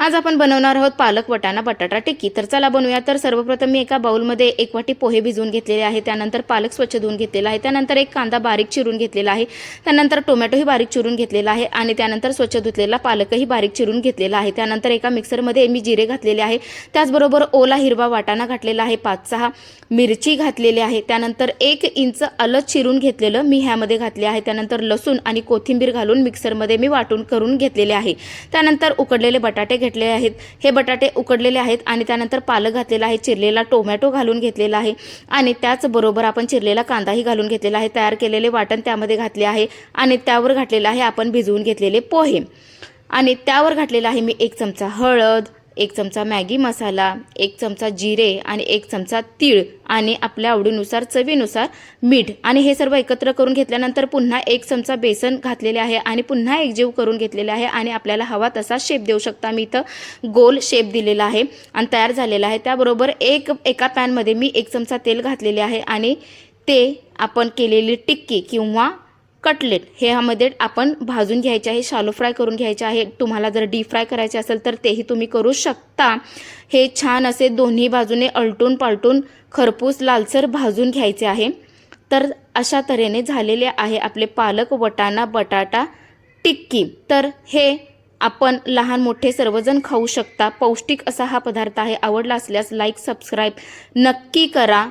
आज आपण बनवणार आहोत पालक वटाणा बटाटा टिक्की। तर चला बनवूया। तर सर्वप्रथम मी एका बाउलमध्ये 1 वाटी पोहे भिजवून घेतलेले आहे, त्यानंतर पालक स्वच्छ धुवून घेतलेला आहे, त्यानंतर एक कांदा बारीक चिरून घेतलेला आहे, त्यानंतर टोमॅटोही बारीक चिरून घेतलेला आहे आणि त्यानंतर स्वच्छ धुतलेला पालकही बारीक चिरून घेतलेला आहे। त्यानंतर एका मिक्सरमध्ये मी जिरे घातलेले आहे, त्याचबरोबर ओला हिरवा वाटाणा घातलेला आहे, 5-6 मिरची घातलेली आहे, त्यानंतर 1 इंच आलं चिरून घेतलेलं मी ह्यामध्ये घातले आहे, त्यानंतर लसूण आणि कोथिंबीर घालून मिक्सरमध्ये मी वाटून करून घेतलेले आहे। त्यानंतर उकडलेले बटाटे घेतले आहेत, हे बटाटे उकडलेले आहेत आणि त्यानंतर पालक घातलेला आहे, चिरलेला टोमॅटो घालून घेतलेला आहे आणि त्याचबरोबर आपण चिरलेला कांदाही घालून घेतलेला आहे। तयार केलेले वाटण त्यामध्ये घातले आहे आणि त्यावर घातलेला आहे आपण भिजवून घेतलेले पोहे आणि त्यावर घातलेला आहे मी 1 चमचा हळद, 1 चमचा मॅगी मसाला, 1 चमचा जिरे आणि 1 चमचा तीळ आणि आपल्या आवडीनुसार चवीनुसार मीठ आणि हे सर्व एकत्र करून घेतल्यानंतर पुन्हा 1 चमचा बेसन घातलेले आहे आणि पुन्हा एकजीव करून घेतलेले आहे आणि आपल्याला हवा तसा शेप देऊ शकता। मी इथं गोल शेप दिलेला आहे आणि तयार झालेला आहे। त्याबरोबर एका पॅनमध्ये मी 1 चमचा तेल घातलेले आहे आणि ते आपण केलेली टिक्की किंवा कटलेट हे ह्यामध्ये आपण भाजून घ्यायचे आहे, शालो फ्राय करून घ्यायचे आहे। तुम्हाला जर डीप फ्राय करायचे असेल तर तेही तुम्ही करू शकता। हे छान असे दोन्ही बाजूने अलटून पालटून खरपूस लालसर भाजून घ्यायचे आहे। तर अशा तऱ्हेने झालेले आहे आपले पालक वटाणा बटाटा टिक्की। तर हे आपण लहान मोठे सर्वजण खाऊ शकता। पौष्टिक असा हा पदार्थ आहे। आवडला असल्यास लाईक सबस्क्राईब नक्की करा।